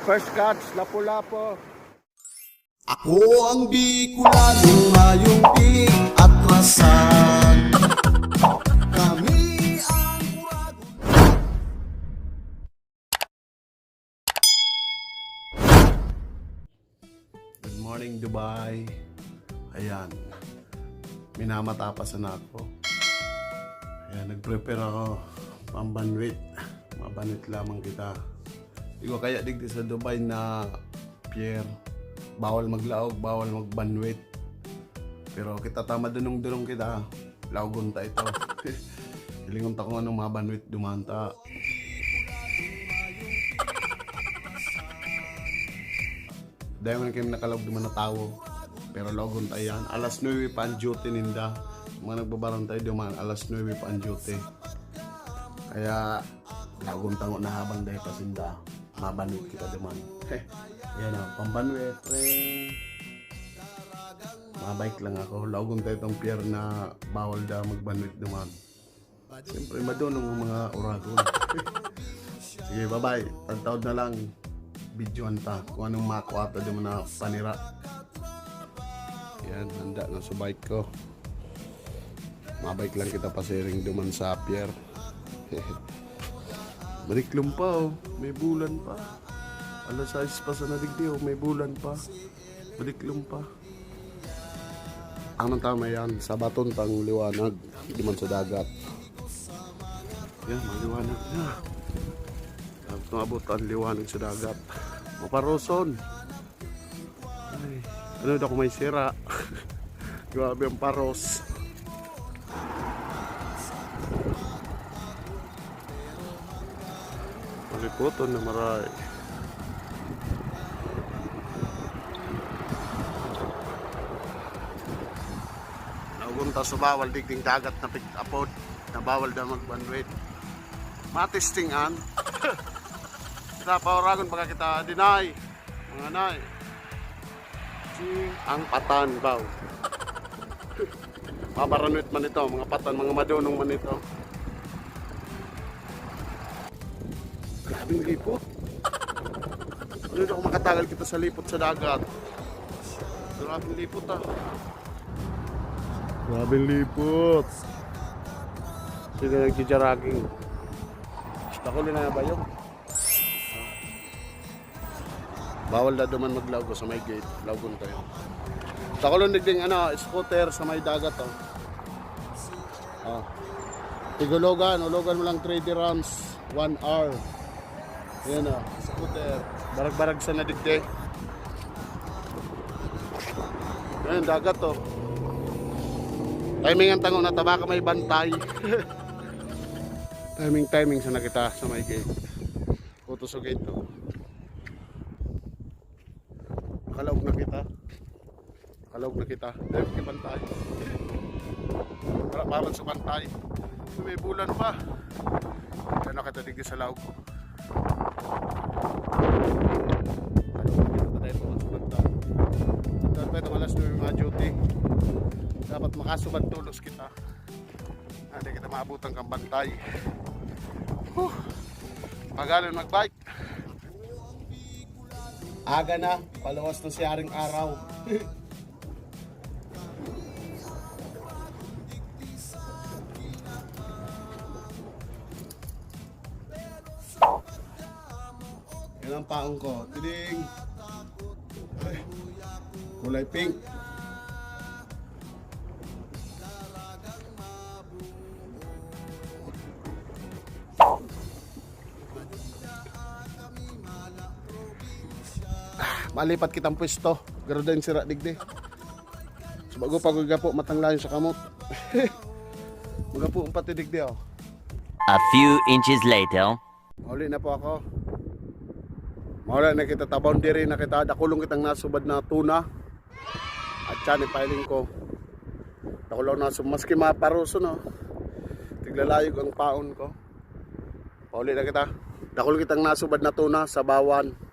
First catch, lapu-lapo. Ako ang Bicolanong mayong atrasan. Kami ang Uragon. Good morning, Dubai. Ayan. Minamatapasan ako. Ayan, nag-prepare ako. Pambanwit. Mabanwit lamang kita. Di ko kaya digdi sa Dubai na Pierre. Bawal maglaog, bawal magbanwit. Pero kita tama dunong-dunong kita. Laogon ta ito. Hilingon ta kung anong mabanwit dumanta. Dahil man kayo nakalog duman na tao. Pero laogon ta yan. Alas 9 pa ang duty ninda. Mga nagbabaran tayo duman, alas 9 pa ang duty. Kaya laogon ta na habang dahil pasinda. Mabanwit kita duman. Yan o, pambanwit, ring. Mabike lang ako. Laogon tayo itong pier na bawal da magbanwit naman. Siyempre, madunong ang mga Uragon. Sige, bye-bye. Tagtaod na lang. Videoan ta. Kung anong makuha di mo na panira. Yan, handa na sa bike ko. Mabike lang kita pasiring duman sa pier. Bariklong pa oh. May bulan pa. Alas 6 pa sa nadigdi oh. May bulan pa. Bariklong pa. Anong tama yan? Sa baton tang liwanag. Hindi man sa dagat. Yan, maliwanag na. Dapat maabot ang liwanag sa dagat. Maparoson. Ay, ano daw kung may sira. Grabe ang paros. Maliputon na maray. Nagunta sa bawal digding dagat na pick-upod na bawal na magbanwit. Matestingan. Sa Uragon baka kita deny. Mga nay. Ang patan baw. Mabaranwit man ito. Mga patan, mga madunong man ito. Grabing lipot. Ano na kung makatagal kita sa lipot sa dagat. Grabing lipot ah. Grabing lipot. Sino nagjijaraging? Nakulo na ba yun? Bawal na duman maglawgo sa may gate. Lawgon kayo. Nakulo nagding scooter sa may dagat oh. Tigulugan. Ulugan mo lang 3 dirhams. 1 hour. Yan o. Scooter. Barag-barag sa nadigde. Yan dagat oh. Timing ang tango na tabaka may bantay. Timing sa nakita sa may gate. Puto sa gate to. Nakalaog na kita. Dahil may bantay. Wala pa man sa bantay. May bulan pa. Kaya nakatadig sa laog ko. Nakita tayo pa sa bantay. At tayo alas 9 mga duty. Dapat makasubad tulos kita. Hindi kita maabutan kang bantay. Magalan magbike. Aga na, palawas na si Haring Araw. Yan ang paong ko. Tiding. Kulay pink. Malipat kitang pwesto. Garo din sira digdi. So bago pa gapo matanglayon sa kamot. Magapo ang pati digdi oh. A few inches later. Mauli na po ako. Mauli na kita tabon diri na kita dakulong kitang nasubad na tuna. At siya piling ko. Dakulong na maski maparuso no. Tiglalayog ang paon ko. Mauli na kita. Dakulong kitang nasubad na tuna sa Bawan.